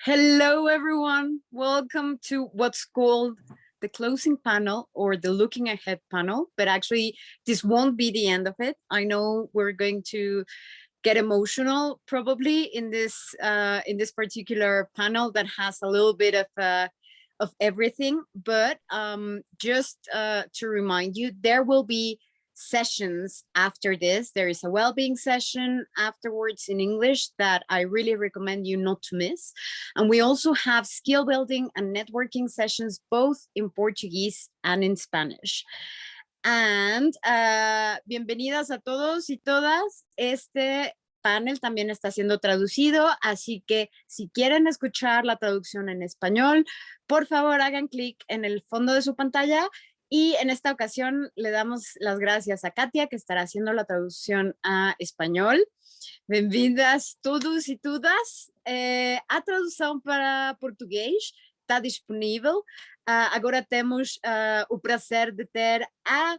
Hello, everyone. Welcome to what's called the closing panel or the looking ahead panel, but actually this won't be the end of it. I know we're going to get emotional probably in this particular panel that has a little bit of everything, but just to remind you, there will be sessions after this. There is a well-being session afterwards in English that I really recommend you not to miss. And we also have skill building and networking sessions, both in Portuguese and in Spanish. And bienvenidas a todos y todas. Este panel también está siendo traducido, así que si quieren escuchar la traducción en español, por favor hagan clic en el fondo de su pantalla. Y en esta ocasión le damos las gracias a Katia, que estará haciendo la traducción a español. Bem-vindas todos e todas. A tradução para português está disponível. Agora temos o prazer de ter a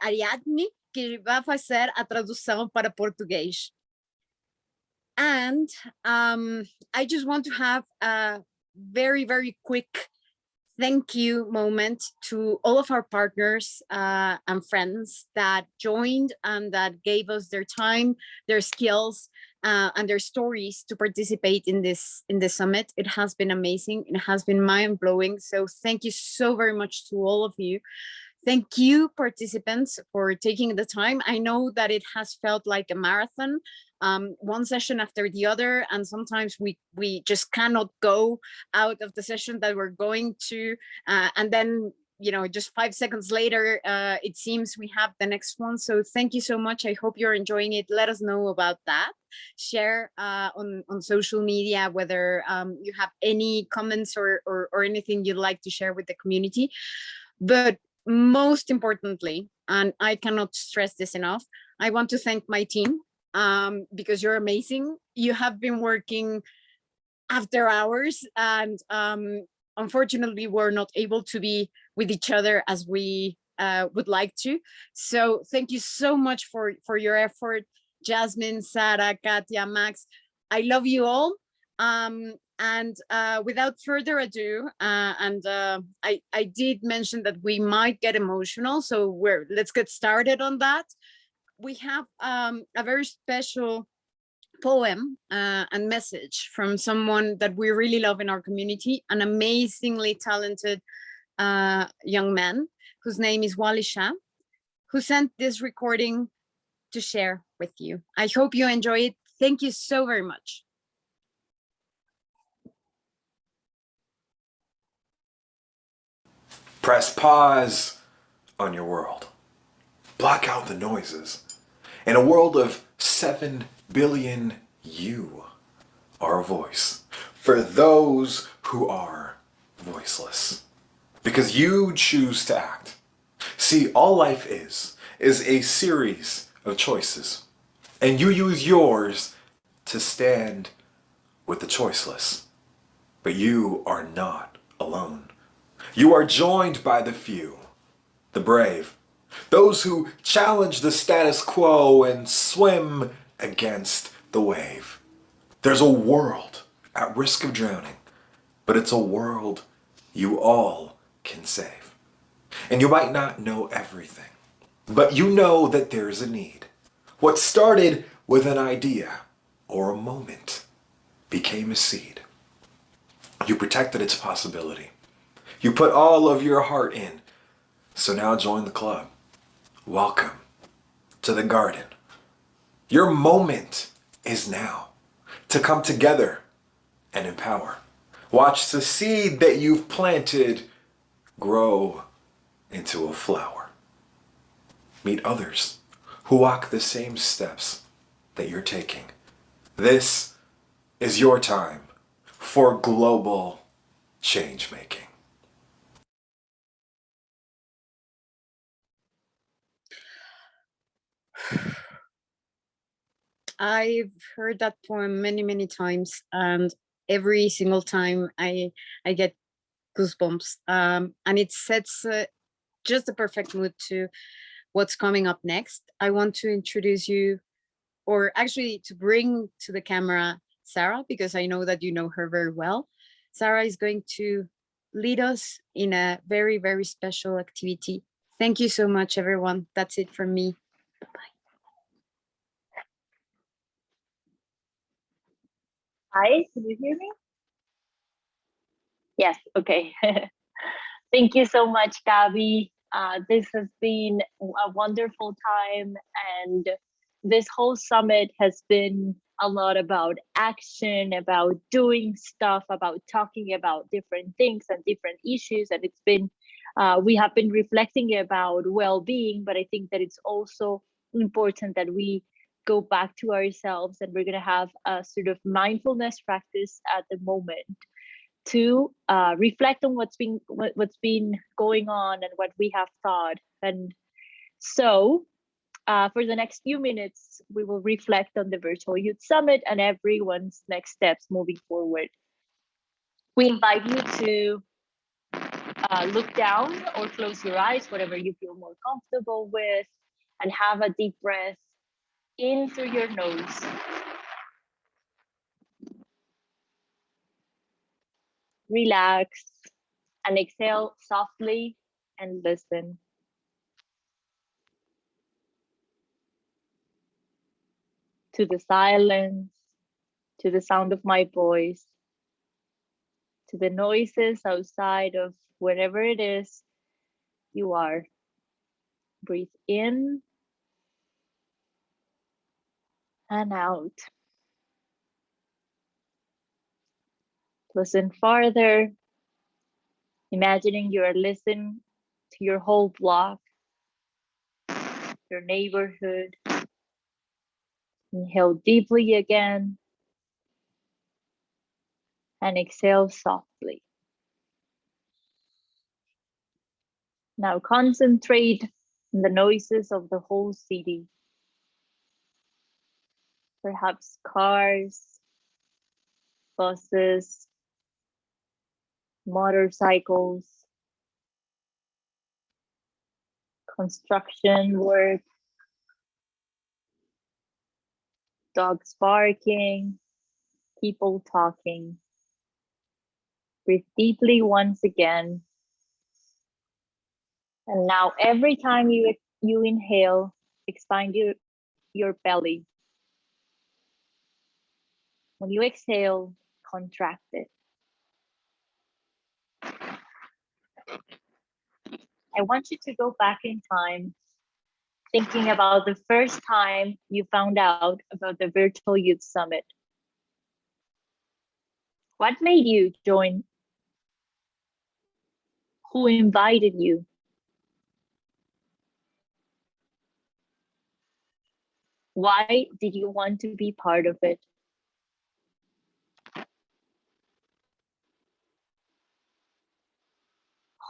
Ariadne, que vai fazer a tradução para português. And I just want to have a very, very quick thank you moment to all of our partners and friends that joined and that gave us their time, their skills, and their stories to participate in this summit. It has been amazing. It has been mind-blowing. So thank you so very much to all of you. Thank you, participants, for taking the time. I know that it has felt like a marathon, one session after the other, and sometimes we just cannot go out of the session that we're going to, and then, you know, just 5 seconds later, it seems we have the next one. So thank you so much. I hope you're enjoying it. Let us know about that. Share on social media whether you have any comments or anything you'd like to share with the community. But most importantly, and I cannot stress this enough, I want to thank my team because you're amazing. You have been working after hours, and unfortunately, we're not able to be with each other as we would like to. So thank you so much for your effort. Jasmine, Sarah, Katia, Max, I love you all. And without further ado, I did mention that we might get emotional, so let's get started on that. We have a very special poem and message from someone that we really love in our community, an amazingly talented young man whose name is Wali Shah, who sent this recording to share with you. I hope you enjoy it. Thank you so very much. Press pause on your world. Block out the noises. In a world of 7 billion, you are a voice for those who are voiceless. Because you choose to act. See, all life is a series of choices. And you use yours to stand with the choiceless. But you are not alone. You are joined by the few, the brave, those who challenge the status quo and swim against the wave. There's a world at risk of drowning, but it's a world you all can save. And you might not know everything, but you know that there's a need. What started with an idea or a moment became a seed. You protected its possibility. You put all of your heart in. So now join the club. Welcome to the garden. Your moment is now to come together and empower. Watch the seed that you've planted grow into a flower. Meet others who walk the same steps that you're taking. This is your time for global change making. I've heard that poem many, many times, and every single time I get goosebumps. And it sets just the perfect mood to what's coming up next. I want to introduce you, or actually to bring to the camera, Sarah, because I know that you know her very well. Sarah is going to lead us in a very, very special activity. Thank you so much, everyone. That's it from me. Bye-bye. Hi, can you hear me? Yes, okay. Thank you so much, Gabby. This has been a wonderful time, and this whole summit has been a lot about action, about doing stuff, about talking about different things and different issues. And it's been, we have been reflecting about well-being, but I think that it's also important that we go back to ourselves, and we're going to have a sort of mindfulness practice at the moment to reflect on what's been going on and what we have thought. And so for the next few minutes, we will reflect on the Virtual Youth Summit and everyone's next steps moving forward. We invite you to look down or close your eyes, whatever you feel more comfortable with, and have a deep breath in through your nose. Relax and exhale softly and listen. To the silence, to the sound of my voice, to the noises outside of wherever it is you are. Breathe in and out. Listen farther, imagining you are listening to your whole block, your neighborhood. Inhale deeply again and exhale softly. Now concentrate on the noises of the whole city. Perhaps cars, buses, motorcycles, construction work, dogs barking, people talking. Breathe deeply once again. And now every time you inhale, expand your belly. When you exhale, contract it. I want you to go back in time, thinking about the first time you found out about the Virtual Youth Summit. What made you join? Who invited you? Why did you want to be part of it?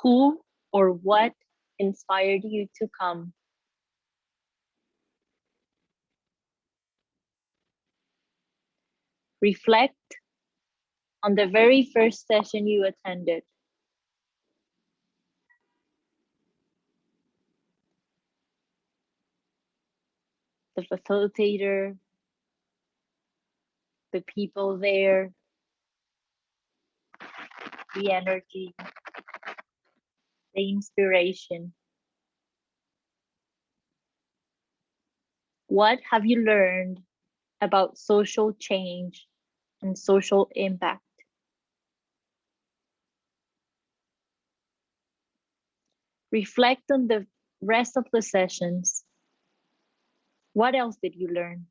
Who or what inspired you to come? Reflect on the very first session you attended. The facilitator, the people there, the energy, the inspiration. What have you learned about social change and social impact? Reflect on the rest of the sessions. What else did you learn?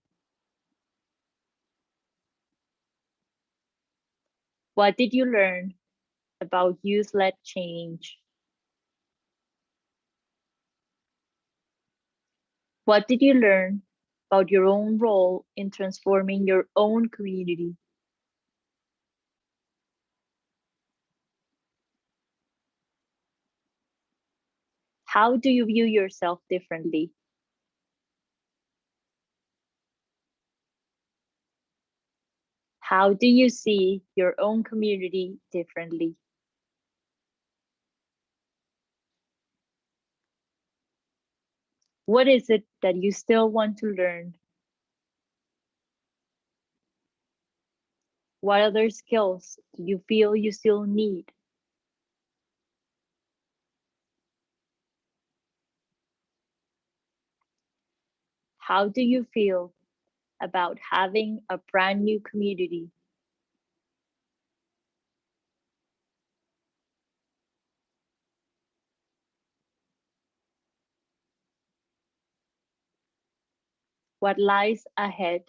What did you learn about youth-led change? What did you learn about your own role in transforming your own community? How do you view yourself differently? How do you see your own community differently? What is it that you still want to learn? What other skills do you feel you still need? How do you feel about having a brand new community? What lies ahead?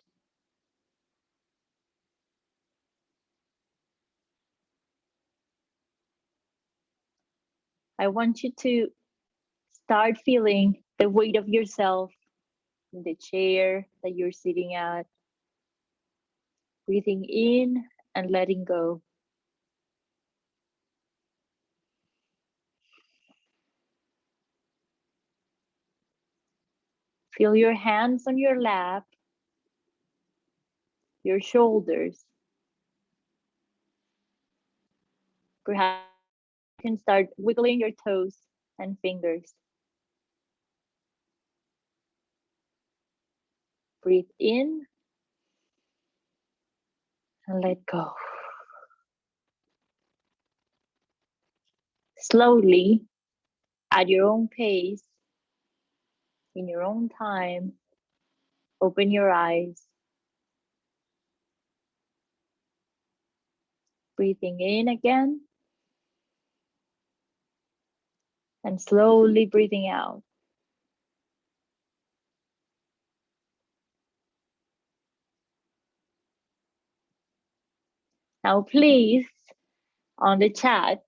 I want you to start feeling the weight of yourself in the chair that you're sitting at, breathing in and letting go. Feel your hands on your lap, your shoulders. Perhaps you can start wiggling your toes and fingers. Breathe in and let go. Slowly, at your own pace, in your own time, open your eyes. Breathing in again and slowly breathing out. Now, please, on the chat,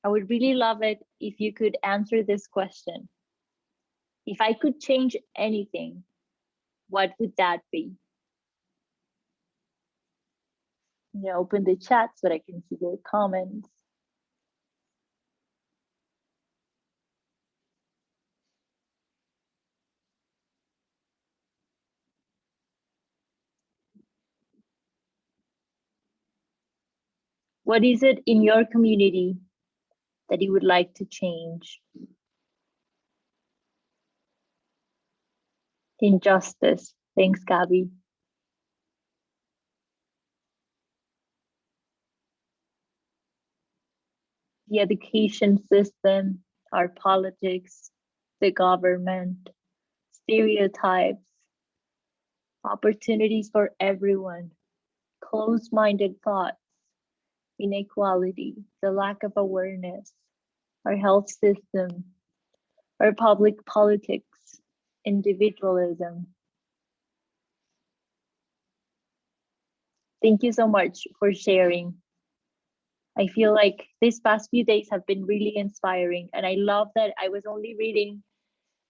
I would really love it if you could answer this question. If I could change anything, what would that be? Open the chat so that I can see your comments. What is it in your community that you would like to change? Injustice. Thanks, Gabby. The education system, our politics, the government, stereotypes, opportunities for everyone, closed-minded thoughts, inequality, the lack of awareness, our health system, our public politics, individualism. Thank you so much for sharing. I feel like these past few days have been really inspiring, and I love that I was only reading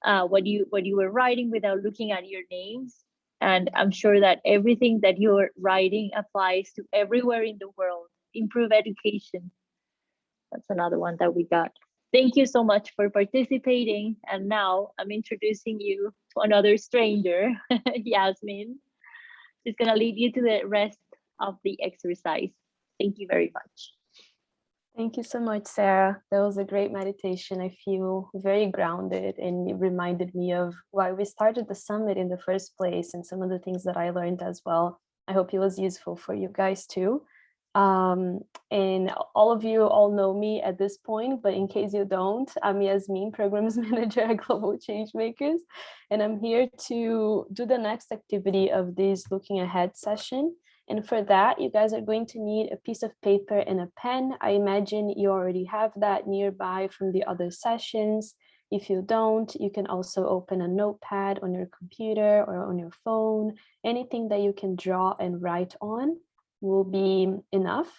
what you were writing without looking at your names. And I'm sure that everything that you're writing applies to everywhere in the world. Improve education. That's another one that we got. Thank you so much for participating. And now I'm introducing you to another stranger, Yasmin. She's going to lead you to the rest of the exercise. Thank you very much. Thank you so much, Sarah. That was a great meditation. I feel very grounded, and it reminded me of why we started the summit in the first place and some of the things that I learned as well. I hope it was useful for you guys too. And all of you all know me at this point, but in case you don't, I'm Yasmin, Programs Manager at Global Changemakers, and I'm here to do the next activity of this Looking Ahead session. And for that, you guys are going to need a piece of paper and a pen. I imagine you already have that nearby from the other sessions. If you don't, you can also open a notepad on your computer or on your phone. Anything that you can draw and write on will be enough.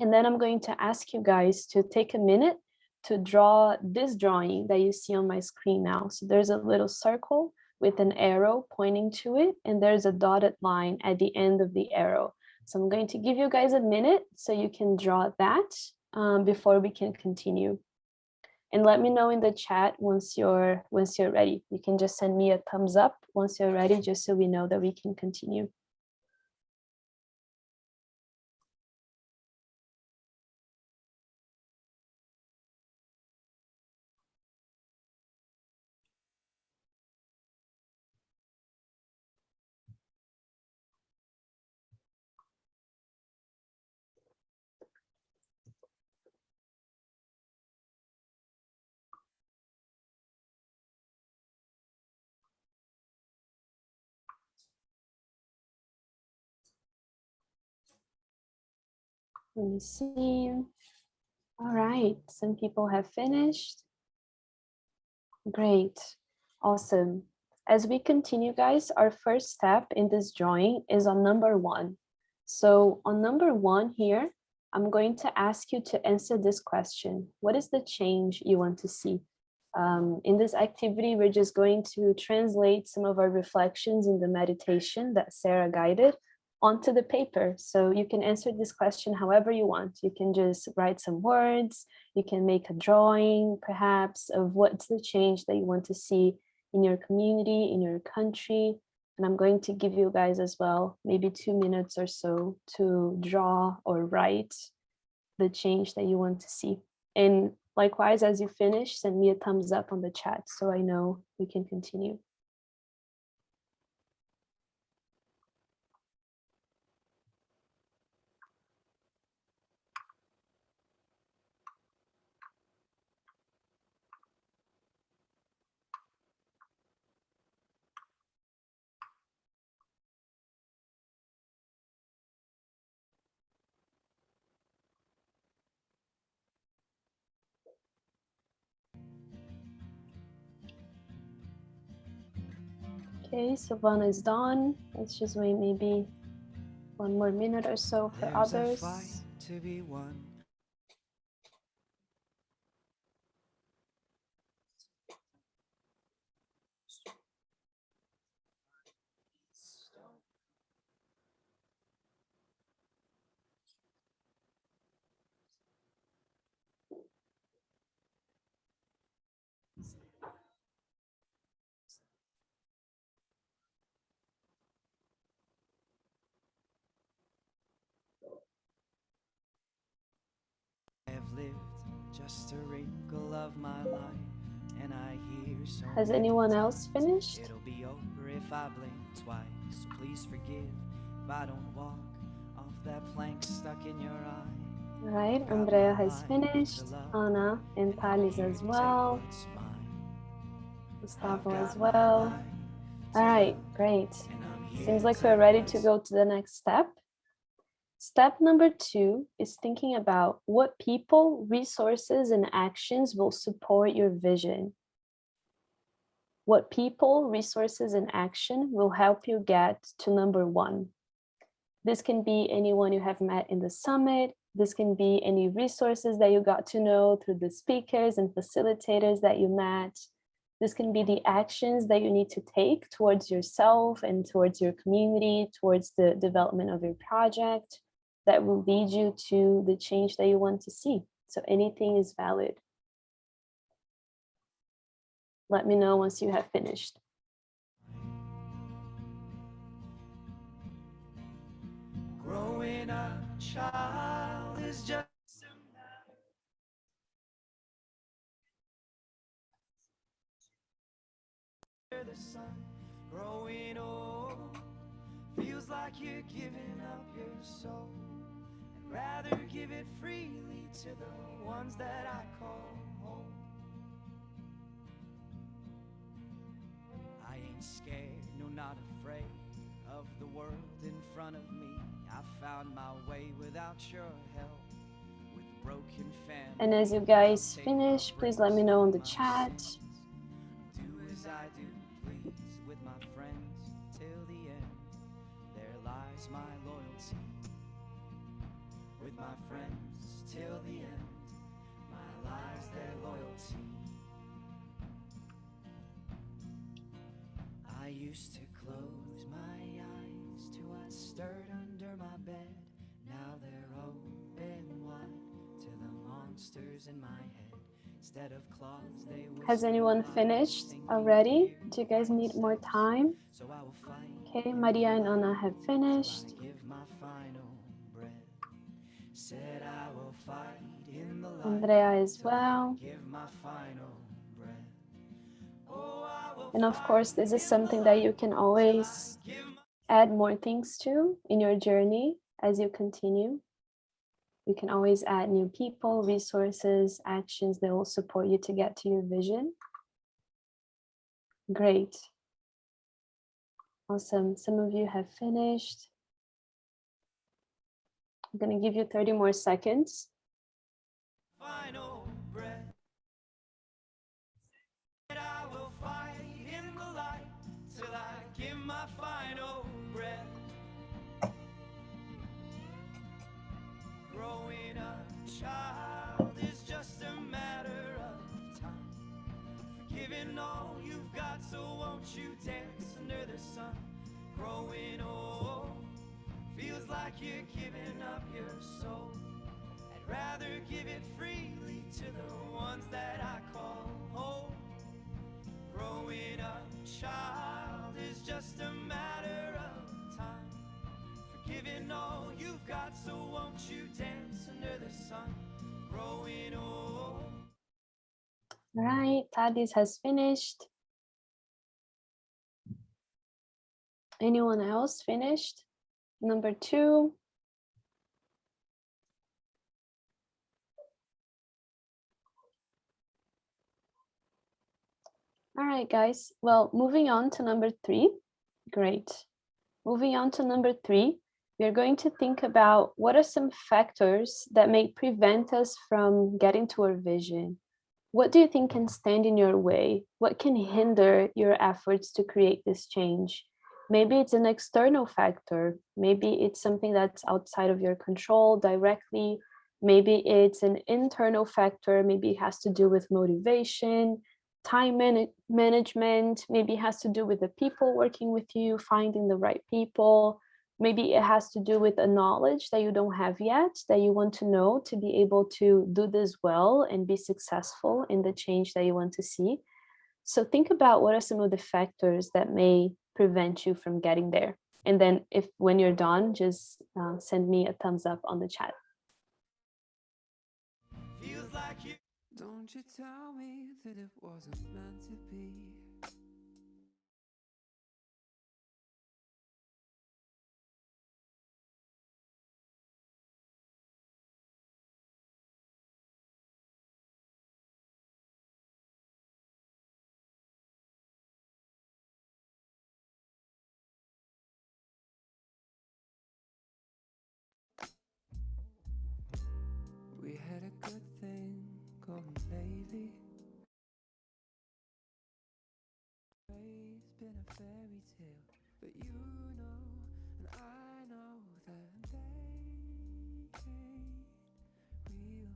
And then I'm going to ask you guys to take a minute to draw this drawing that you see on my screen now. So there's a little circle with an arrow pointing to it, and there's a dotted line at the end of the arrow. So I'm going to give you guys a minute so you can draw that before we can continue. And let me know in the chat once you're ready. You can just send me a thumbs up once you're ready, just so we know that we can continue. Let me see. All right, some people have finished. Great, awesome. As we continue, guys, our first step in this drawing is on number 1. So on number 1 here, I'm going to ask you to answer this question. What is the change you want to see? In this activity, we're just going to translate some of our reflections in the meditation that Sarah guided onto the paper. So you can answer this question however you want. You can just write some words, you can make a drawing perhaps of what's the change that you want to see in your community, in your country. And I'm going to give you guys as well, maybe 2 minutes or so to draw or write the change that you want to see. And likewise, as you finish, send me a thumbs up on the chat so I know we can continue. Okay, Savannah is done. Let's just wait maybe 1 more minute or so for others. To be won. I have lived just a wrinkle of my life, and I hear so Has many anyone times else finished? it'll be over if I blink twice. So please forgive if I don't walk off that plank stuck in your eye. All right, Andrea has finished, Anna and Thales as well, Gustavo as well. All right, great. Seems like we're ready to go to the next step. Step number 2 is thinking about what people, resources, and actions will support your vision. What people, resources, and action will help you get to number 1. This can be anyone you have met in the summit. This can be any resources that you got to know through the speakers and facilitators that you met. This can be the actions that you need to take towards yourself and towards your community, towards the development of your project that will lead you to the change that you want to see. So anything is valid. Let me know once you have finished. Growing up, child is just the sun. Growing old feels like you're giving up your soul. I'd rather give it freely to the ones that I call home. I ain't scared, no, not afraid of the world in front of me. I found my way without your help, with broken families. And as you guys finish, please let me know in the chat. Do as I do, please, with my friends till the end. There lies my loyalty. With my friends till the end, my lies their loyalty. I used to close my eyes to what stirred under my bed. Now they're open wide to the monsters in my head. Instead of claws, they Has anyone finished already? Do you guys need more time? so I will fight. Okay, Maria and Anna have finished. Give my final breath. Said I will fight in the light. Andrea as well. Give my final breath. Oh, I will. And of course, this is something that you can always add more things to in your journey as you continue. You can always add new people, resources, actions that will support you to get to your vision. Great. Awesome. Some of you have finished. I'm going to give you 30 more seconds. Final breath. I will fight in the light till I give my final breath. Growing up, child, is just a matter of time. Forgiving all you've got, so won't you dance under the sun? Growing old feels like you're giving up your soul. I'd rather give it freely to the ones that I call home. Growing up, child, is just a matter of time. Forgiving all you've got, so won't you dance under the sun? Growing old. All right, Tadis has finished. Anyone else finished? Number 2. All right, guys. Well, moving on to number 3. Great. Moving on to number 3, we are going to think about what are some factors that may prevent us from getting to our vision. What do you think can stand in your way? What can hinder your efforts to create this change? Maybe it's an external factor. Maybe it's something that's outside of your control directly. Maybe it's an internal factor. Maybe it has to do with motivation, time management. Maybe it has to do with the people working with you, finding the right people. Maybe it has to do with a knowledge that you don't have yet, that you want to know to be able to do this well and be successful in the change that you want to see. So think about what are some of the factors that may prevent you from getting there. And then if when you're done, just send me a thumbs up on the chat. Feels like you. Don't you tell me that it wasn't meant to be. We had a good thing going lately. It's been a fairy tale, but you know, and I know that they ain't real.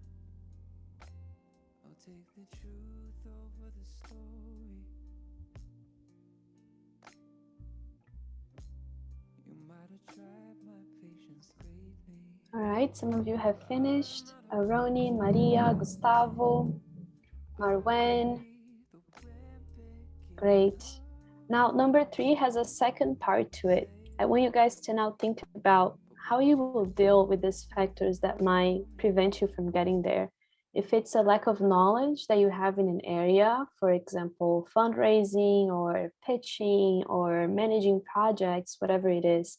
I'll take the truth over the story. You might have tried my patience lately. All right, some of you have finished. Aroni, Maria, Gustavo, Marwen. Great. Now, number 3 has a second part to it. I want you guys to now think about how you will deal with these factors that might prevent you from getting there. If it's a lack of knowledge that you have in an area, for example, fundraising or pitching or managing projects, whatever it is,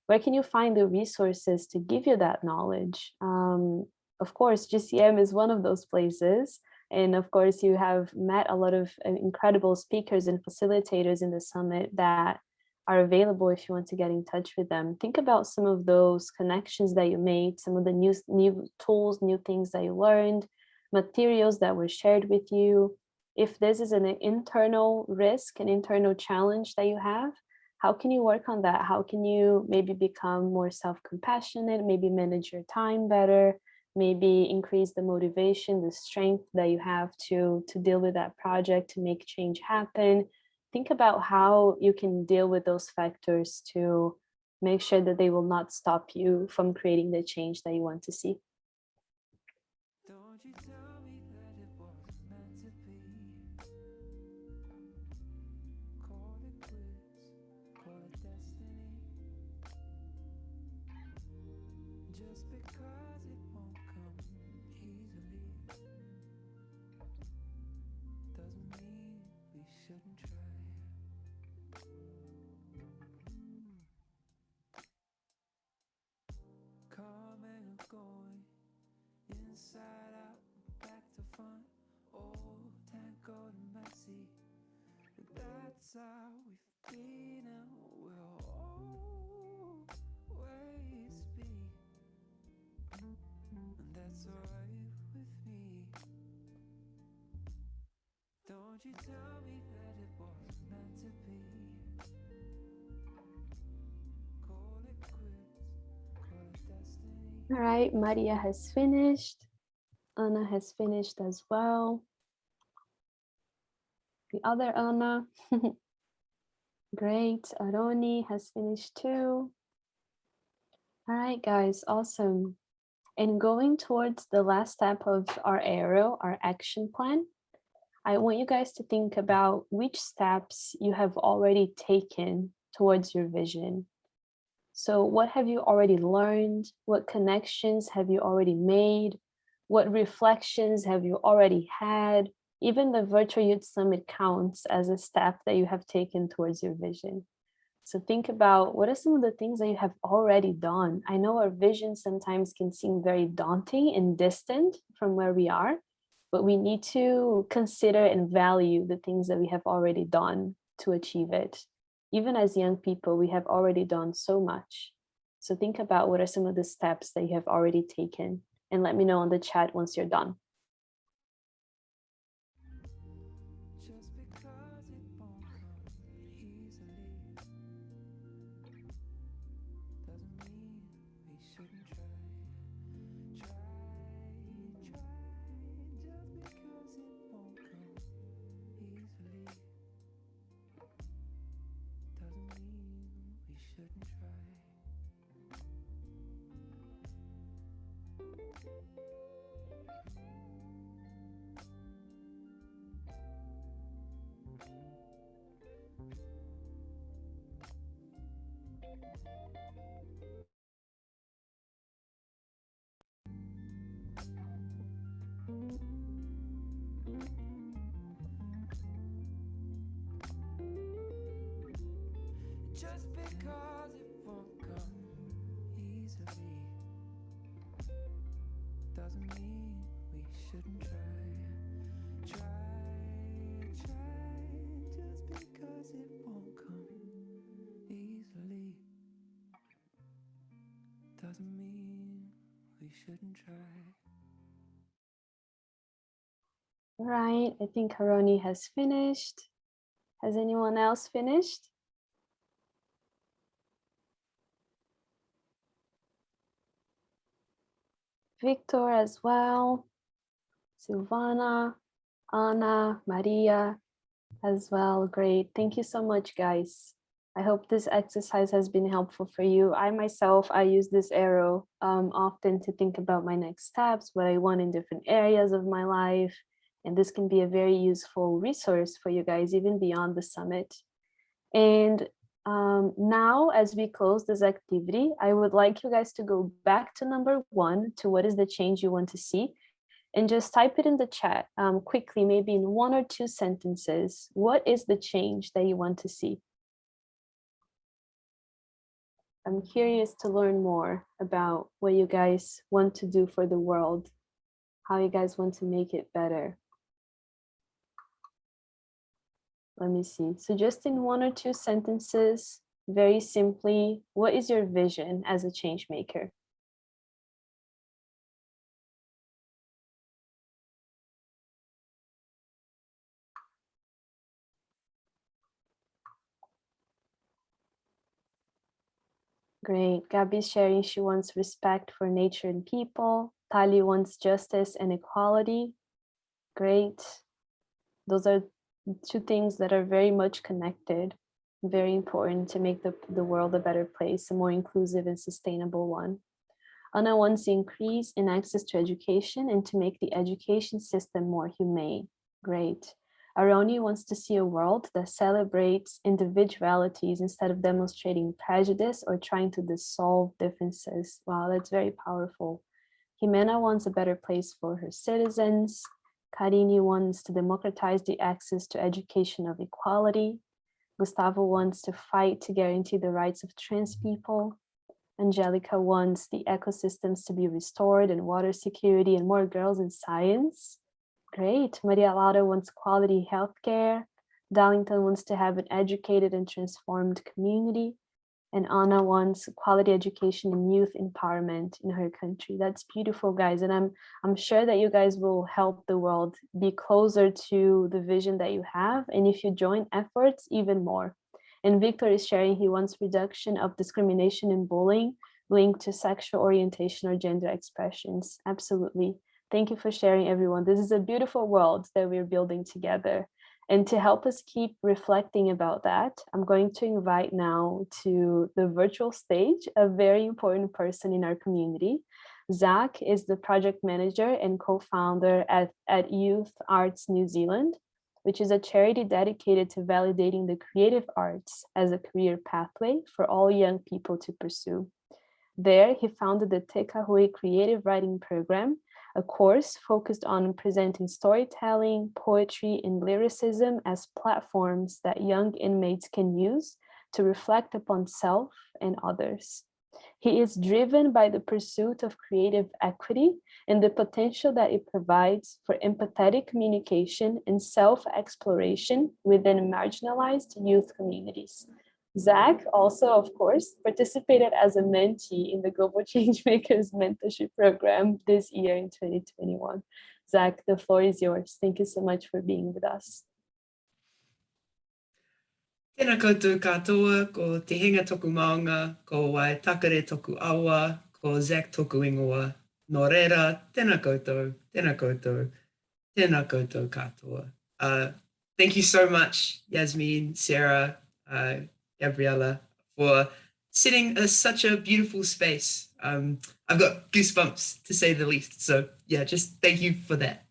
where can you find the resources to give you that knowledge? Of course, GCM is one of those places. And of course, you have met a lot of incredible speakers and facilitators in the summit that are available if you want to get in touch with them. Think about some of those connections that you made, some of the new tools, new things that you learned, materials that were shared with you. If this is an internal risk, an internal challenge that you have, how can you work on that? How can you maybe become more self-compassionate, maybe manage your time better, maybe increase the motivation, the strength that you have to deal with that project, to make change happen? Think about how you can deal with those factors to make sure that they will not stop you from creating the change that you want to see. Don't you tell me that it wasn't meant to be. Call it quits, call it destiny. Just because it won't come easily doesn't mean we shouldn't try. Coming and going, inside out, back to front, old and cold and messy. That's how we've been and we'll always be. Won't you tell me that it was meant to be? Call it quits, call it destiny. All right, Maria has finished. Anna has finished as well. The other Anna. Great. Aroni has finished too. All right, guys, awesome. And going towards the last step of our arrow, our action plan, I want you guys to think about which steps you have already taken towards your vision. So what have you already learned? What connections have you already made? What reflections have you already had? Even the Virtual Youth Summit counts as a step that you have taken towards your vision. So think about what are some of the things that you have already done. I know our vision sometimes can seem very daunting and distant from where we are, but we need to consider and value the things that we have already done to achieve it. Even as young people, we have already done so much. So think about what are some of the steps that you have already taken, and let me know on the chat once you're done. Just because it won't come easily doesn't mean we shouldn't try. Try, try. Just because it won't come easily doesn't mean we shouldn't try. Just because it won't come easily doesn't mean we shouldn't try. Try, try. Just because it won't come easily doesn't mean we shouldn't try. All right, I think Haroni has finished. Has anyone else finished? Victor as well, Silvana, Anna, Maria as well. Great. Thank you so much, guys. I hope this exercise has been helpful for you. I myself, I use this arrow often to think about my next steps, what I want in different areas of my life. And this can be a very useful resource for you guys, even beyond the summit. And now, as we close this activity, I would like you guys to go back to number 1, to what is the change you want to see, and just type it in the chat quickly, maybe in 1 or 2 sentences. What is the change that you want to see? I'm curious to learn more about what you guys want to do for the world, how you guys want to make it better. Let me see. So just in 1 or 2 sentences, very simply, what is your vision as a change maker? Great. Gabby's sharing she wants respect for nature and people. Tali wants justice and equality. Great. Those are 2 things that are very much connected, very important to make the world a better place, a more inclusive and sustainable one. Anna wants to increase in access to education and to make the education system more humane. Great. Aroni wants to see a world that celebrates individualities instead of demonstrating prejudice or trying to dissolve differences. Wow, that's very powerful. Jimena wants a better place for her citizens. Karini wants to democratize the access to education of equality. Gustavo wants to fight to guarantee the rights of trans people. Angelica wants the ecosystems to be restored and water security and more girls in science. Great. Maria Laura wants quality healthcare. Darlington wants to have an educated and transformed community. And Anna wants quality education and youth empowerment in her country. That's beautiful, guys. And I'm sure that you guys will help the world be closer to the vision that you have. And if you join efforts, even more. And Victor is sharing he wants reduction of discrimination and bullying linked to sexual orientation or gender expressions. Absolutely. Thank you for sharing, everyone. This is a beautiful world that we're building together. And to help us keep reflecting about that, I'm going to invite now to the virtual stage a very important person in our community. Zak is the project manager and co-founder at Youth Arts New Zealand, which is a charity dedicated to validating the creative arts as a career pathway for all young people to pursue. There, he founded the Te Kahui Creative Writing Program, a course focused on presenting storytelling, poetry, and lyricism as platforms that young inmates can use to reflect upon self and others. He is driven by the pursuit of creative equity and the potential that it provides for empathetic communication and self-exploration within marginalized youth communities. Zak also, of course, participated as a mentee in the Global Changemakers mentorship program this year in 2021. Zak, the floor is yours. Thank you so much for being with us. Tēnā koutou katoa, ko te hinga toku maunga, ko wai takare toku awa, ko Zak toku ingoa. Nō reira, tēnā koutou, tēnā koutou, tēnā koutou katoa. Thank you so much, Yasmin, Sarah, Gabriella, for setting such a beautiful space. I've got goosebumps, to say the least. So yeah, just thank you for that.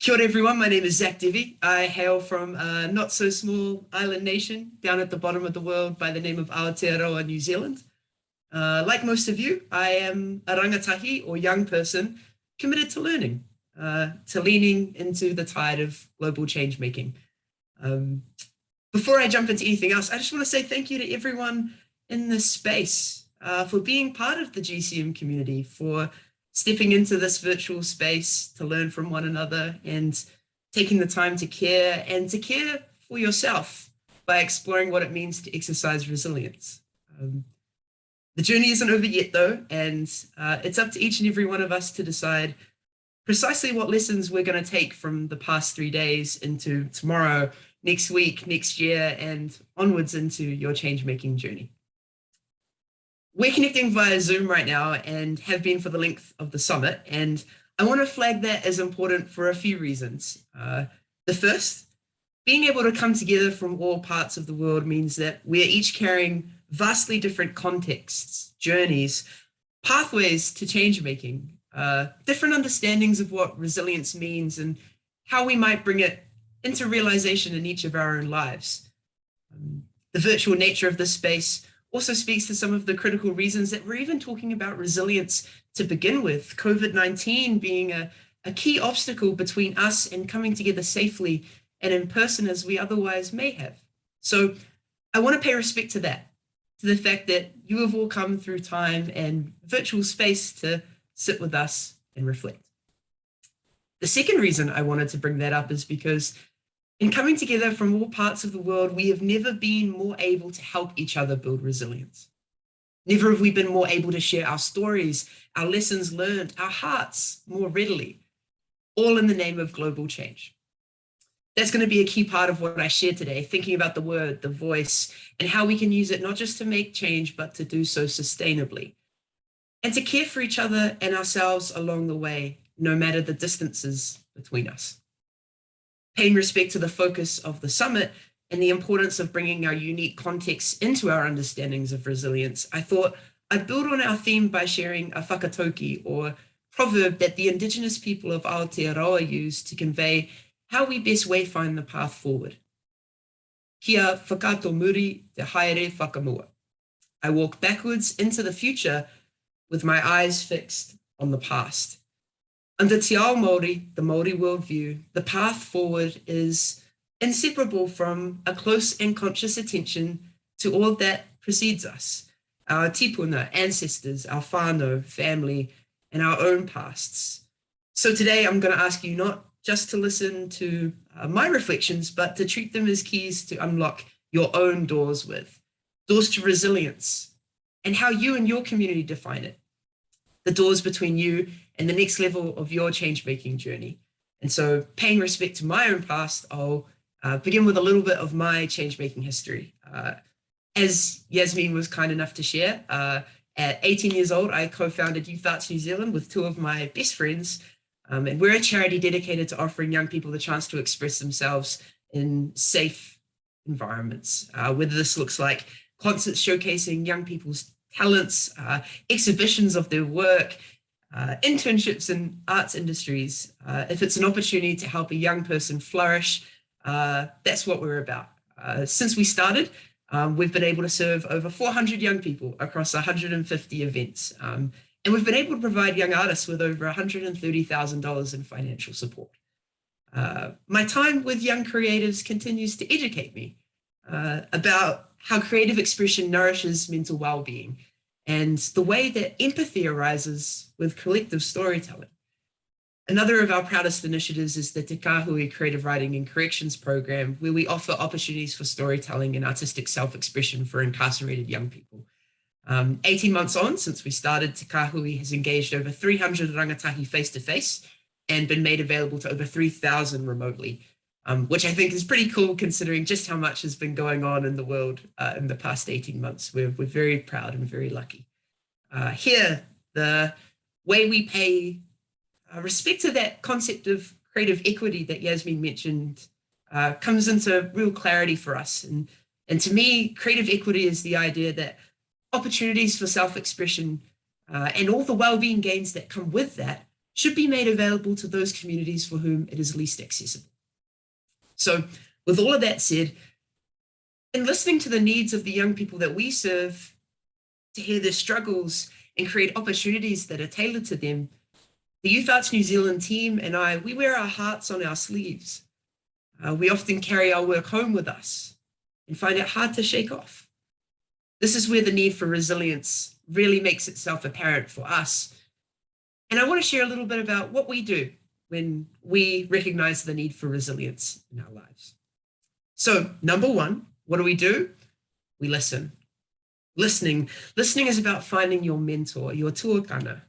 Kia ora everyone, my name is Zak Devey. I hail from a not so small island nation down at the bottom of the world by the name of Aotearoa, New Zealand. Like most of you, I am a rangatahi or young person committed to learning, to leaning into the tide of global change making. Before I jump into anything else, I just want to say thank you to everyone in this space for being part of the GCM community, for stepping into this virtual space to learn from one another and taking the time to care and to care for yourself by exploring what it means to exercise resilience. The journey isn't over yet though, and it's up to each and every one of us to decide precisely what lessons we're going to take from the past 3 days into tomorrow, next week, next year, and onwards into your change-making journey. We're connecting via Zoom right now and have been for the length of the summit, and I want to flag that as important for a few reasons. The first, being able to come together from all parts of the world means that we are each carrying vastly different contexts, journeys, pathways to change-making, different understandings of what resilience means and how we might bring it into realization in each of our own lives. The virtual nature of this space also speaks to some of the critical reasons that we're even talking about resilience to begin with, COVID-19 being a key obstacle between us and coming together safely and in person as we otherwise may have. So I want to pay respect to that, to the fact that you have all come through time and virtual space to sit with us and reflect. The second reason I wanted to bring that up is because in coming together from all parts of the world, we have never been more able to help each other build resilience. Never have we been more able to share our stories, our lessons learned, our hearts more readily, all in the name of global change. That's going to be a key part of what I share today, thinking about the word, the voice, and how we can use it not just to make change, but to do so sustainably. And to care for each other and ourselves along the way, no matter the distances between us. Paying respect to the focus of the summit and the importance of bringing our unique contexts into our understandings of resilience, I thought I'd build on our theme by sharing a whakatoki, or proverb that the Indigenous people of Aotearoa use to convey how we best wayfind the path forward. Kia whakato muri te haere whakamua. I walk backwards into the future with my eyes fixed on the past. Under Te Ao Māori, the Māori worldview, the path forward is inseparable from a close and conscious attention to all that precedes us, our tipuna, ancestors, our whānau, family, and our own pasts. So today I'm going to ask you not just to listen to my reflections, but to treat them as keys to unlock your own doors with, doors to resilience, and how you and your community define it, the doors between you and the next level of your change-making journey. And so, paying respect to my own past, I'll begin with a little bit of my change-making history. As Yasmin was kind enough to share, at 18 years old, I co-founded Youth Arts New Zealand with two of my best friends. And we're a charity dedicated to offering young people the chance to express themselves in safe environments, whether this looks like concerts showcasing young people's talents, exhibitions of their work, internships in arts industries. If it's an opportunity to help a young person flourish, that's what we're about. Since we started, we've been able to serve over 400 young people across 150 events. And we've been able to provide young artists with over $130,000 in financial support. My time with young creatives continues to educate me about how creative expression nourishes mental well-being and the way that empathy arises with collective storytelling. Another of our proudest initiatives is the Te Kahui Creative Writing and Corrections program, where we offer opportunities for storytelling and artistic self-expression for incarcerated young people. 18 months on since we started, Te Kahui has engaged over 300 rangatahi face-to-face and been made available to over 3,000 remotely, which I think is pretty cool considering just how much has been going on in the world in the past 18 months. We're very proud and very lucky. Here, the way we pay respect to that concept of creative equity that Yasmin mentioned comes into real clarity for us. And to me, creative equity is the idea that opportunities for self-expression and all the well-being gains that come with that should be made available to those communities for whom it is least accessible. So with all of that said, in listening to the needs of the young people that we serve, to hear their struggles and create opportunities that are tailored to them, the Youth Arts New Zealand team and I, we wear our hearts on our sleeves. We often carry our work home with us and find it hard to shake off. This is where the need for resilience really makes itself apparent for us. And I want to share a little bit about what we do when we recognize the need for resilience in our lives. So, number one, what do? We listen. Listening is about finding your mentor, your tuakana,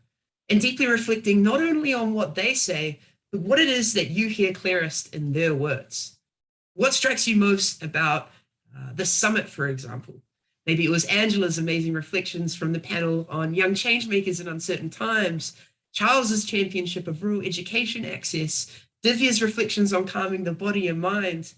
and deeply reflecting not only on what they say, but what it is that you hear clearest in their words. What strikes you most about the summit, for example? Maybe it was Angela's amazing reflections from the panel on young changemakers in uncertain times, Charles's championship of rural education access, Divya's reflections on calming the body and mind.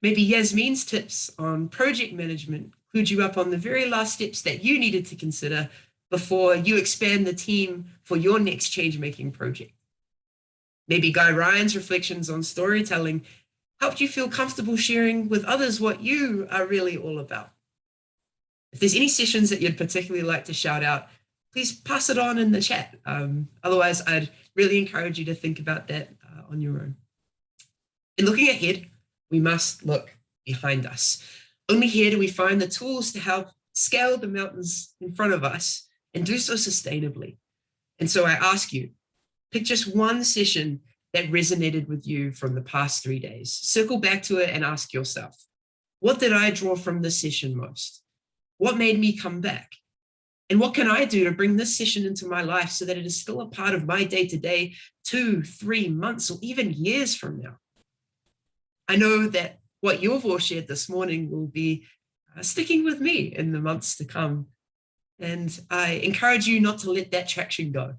Maybe Yasmin's tips on project management clued you up on the very last steps that you needed to consider before you expand the team for your next change-making project. Maybe Guy Ryan's reflections on storytelling helped you feel comfortable sharing with others what you are really all about. If there's any sessions that you'd particularly like to shout out, please pass it on in the chat. Otherwise, I'd really encourage you to think about that on your own. In looking ahead, we must look behind us. Only here do we find the tools to help scale the mountains in front of us and do so sustainably. And so I ask you, pick just one session that resonated with you from the past 3 days. Circle back to it and ask yourself, what did I draw from this session most? What made me come back? And what can I do to bring this session into my life so that it is still a part of my day-to-day 2, 3 months, or even years from now? I know that what you've all shared this morning will be sticking with me in the months to come. And I encourage you not to let that traction go.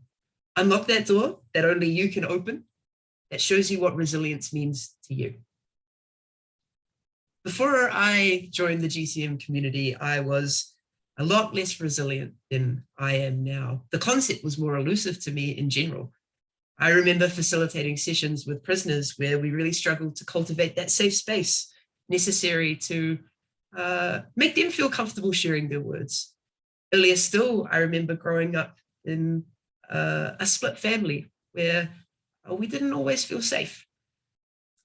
Unlock that door that only you can open, that shows you what resilience means to you. Before I joined the GCM community, I was a lot less resilient than I am now. The concept was more elusive to me in general. I remember facilitating sessions with prisoners where we really struggled to cultivate that safe space necessary to make them feel comfortable sharing their words. Earlier still, I remember growing up in a split family where we didn't always feel safe.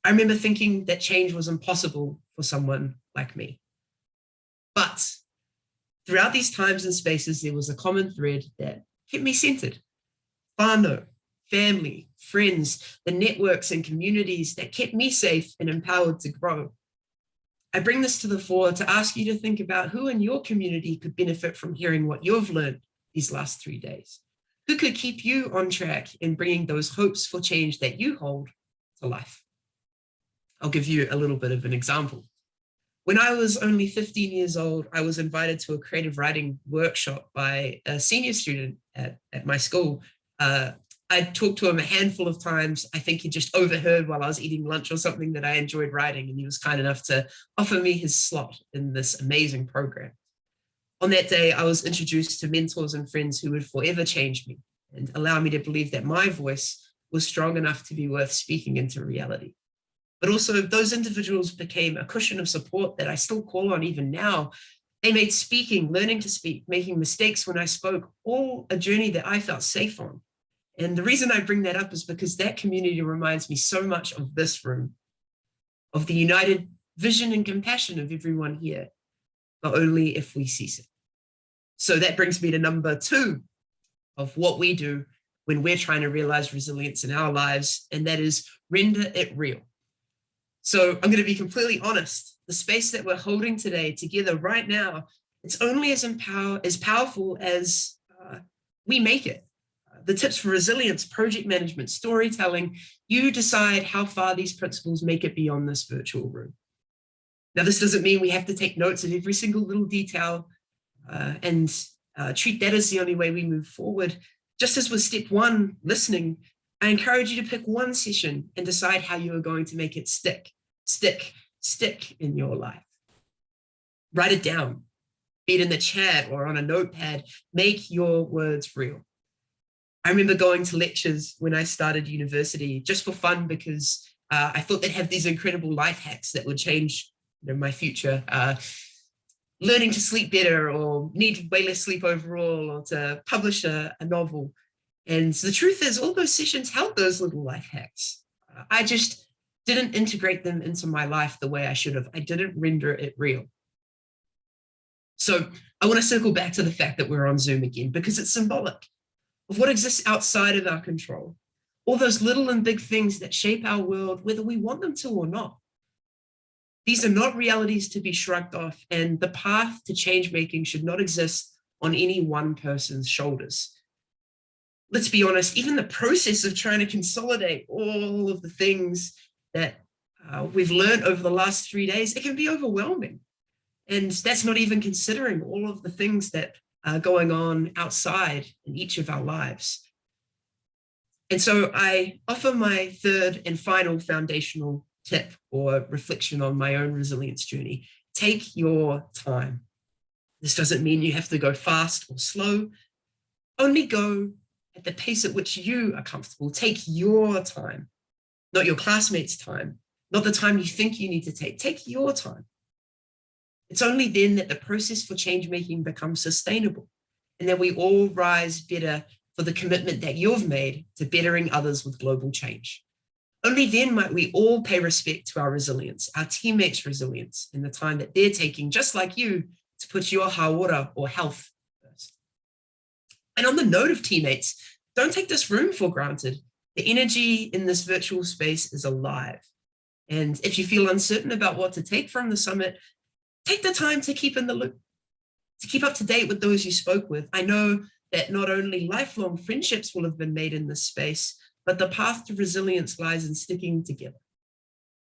I remember thinking that change was impossible for someone like me. But throughout these times and spaces, there was a common thread that kept me centered. Whānau, family, friends, the networks and communities that kept me safe and empowered to grow. I bring this to the fore to ask you to think about who in your community could benefit from hearing what you've learned these last 3 days. Who could keep you on track in bringing those hopes for change that you hold to life? I'll give you a little bit of an example. When I was only 15 years old, I was invited to a creative writing workshop by a senior student at my school. I talked to him a handful of times. I think he just overheard while I was eating lunch or something that I enjoyed writing, and he was kind enough to offer me his slot in this amazing program. On that day, I was introduced to mentors and friends who would forever change me and allow me to believe that my voice was strong enough to be worth speaking into reality. But also, those individuals became a cushion of support that I still call on even now. They made speaking, learning to speak, making mistakes when I spoke, all a journey that I felt safe on. And the reason I bring that up is because that community reminds me so much of this room, of the united vision and compassion of everyone here, but only if we cease it. So that brings me to number 2 of what we do when we're trying to realize resilience in our lives, and that is render it real. So I'm going to be completely honest. The space that we're holding today together right now, it's only as powerful as we make it. The tips for resilience, project management, storytelling, you decide how far these principles make it beyond this virtual room. Now, this doesn't mean we have to take notes of every single little detail and treat that as the only way we move forward. Just as with step 1, listening, I encourage you to pick one session and decide how you are going to make it stick in your life. Write it down, be it in the chat or on a notepad. Make your words real. I remember going to lectures when I started university just for fun because I thought they'd have these incredible life hacks that would change my future. Learning to sleep better or need way less sleep overall or to publish a novel. And the truth is all those sessions held those little life hacks. I just didn't integrate them into my life the way I should have. I didn't render it real. So I want to circle back to the fact that we're on Zoom again because it's symbolic of what exists outside of our control. All those little and big things that shape our world, whether we want them to or not. These are not realities to be shrugged off, and the path to change making should not exist on any one person's shoulders. Let's be honest, even the process of trying to consolidate all of the things that we've learned over the last 3 days, it can be overwhelming. And that's not even considering all of the things that are going on outside in each of our lives. And so I offer my 3rd and final foundational tip or reflection on my own resilience journey. Take your time. This doesn't mean you have to go fast or slow. Only go at the pace at which you are comfortable. Take your time, not your classmates' time, not the time you think you need to take. Take your time. It's only then that the process for change making becomes sustainable and that we all rise better for the commitment that you've made to bettering others with global change. Only then might we all pay respect to our resilience, our teammates' resilience, in the time that they're taking, just like you, to put your hauora or health first. And on the note of teammates, don't take this room for granted. The energy in this virtual space is alive. And if you feel uncertain about what to take from the summit, take the time to keep in the loop, to keep up to date with those you spoke with. I know that not only lifelong friendships will have been made in this space, but the path to resilience lies in sticking together.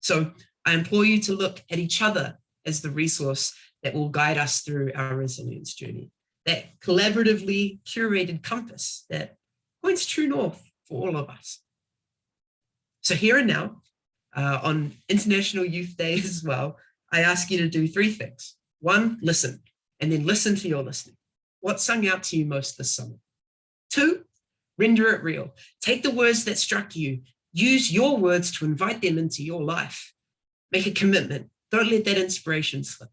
So I implore you to look at each other as the resource that will guide us through our resilience journey, that collaboratively curated compass that points true north for all of us. So here and now, on International Youth Day as well, I ask you to do 3 things. 1, listen, and then listen to your listening. What sung out to you most this summer? 2, render it real. Take the words that struck you. Use your words to invite them into your life. Make a commitment. Don't let that inspiration slip.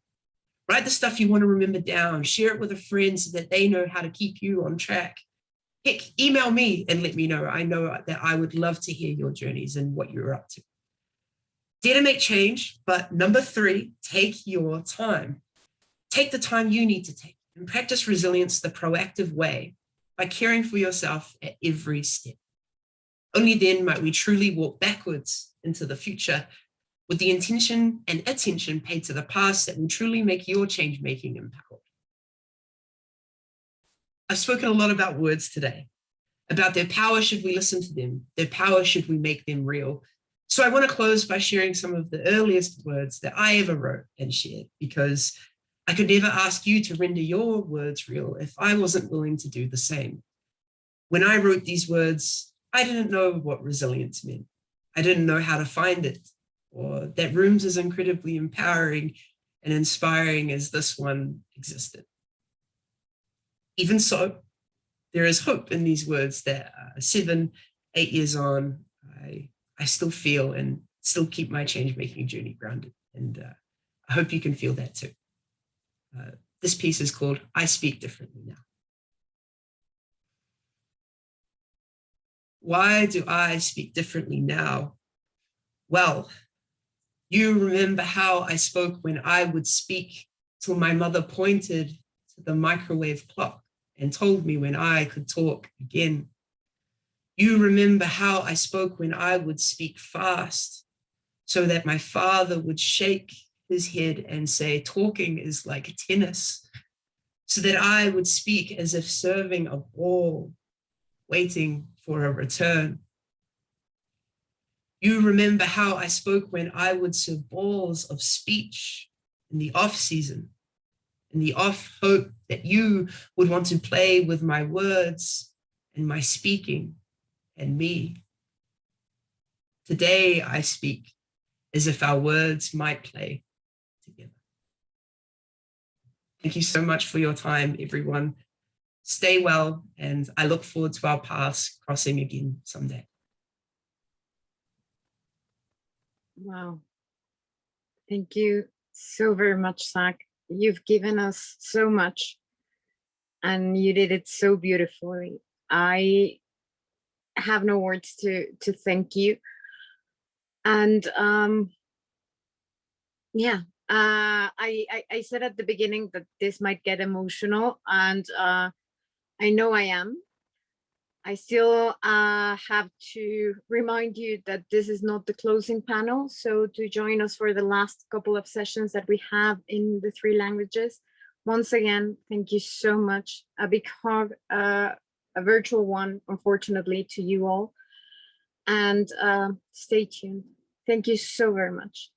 Write the stuff you want to remember down. Share it with a friend so that they know how to keep you on track. Heck, email me and let me know. I know that I would love to hear your journeys and what you're up to. Dare to make change, but number 3, take your time. Take the time you need to take and practice resilience the proactive way by caring for yourself at every step. Only then might we truly walk backwards into the future with the intention and attention paid to the past that will truly make your change making empowered. I've spoken a lot about words today, about their power should we listen to them, their power should we make them real. So I want to close by sharing some of the earliest words that I ever wrote and shared, because I could never ask you to render your words real if I wasn't willing to do the same. When I wrote these words, I didn't know what resilience meant. I didn't know how to find it, or that rooms as incredibly empowering and inspiring as this one existed. Even so, there is hope in these words that 7, 8 years on, I still feel and still keep my change-making journey grounded. And I hope you can feel that too. This piece is called I Speak Differently Now. Why do I speak differently now? Well, you remember how I spoke when I would speak till my mother pointed to the microwave clock and told me when I could talk again. You remember how I spoke when I would speak fast so that my father would shake his head and say, talking is like tennis, so that I would speak as if serving a ball, waiting for a return. You remember how I spoke when I would serve balls of speech in the off season, in the off hope that you would want to play with my words and my speaking and me. Today I speak as if our words might play together. Thank you so much for your time, everyone. Stay well, and I look forward to our paths crossing again someday. Wow. Thank you so very much, Zak. You've given us so much, and you did it so beautifully. I have no words to thank you. And yeah, I said at the beginning that this might get emotional, and I know I am. I still have to remind you that this is not the closing panel. So to join us for the last couple of sessions that we have in the 3 languages. Once again, thank you so much. A big hug, a virtual one, unfortunately, to you all. And stay tuned. Thank you so very much.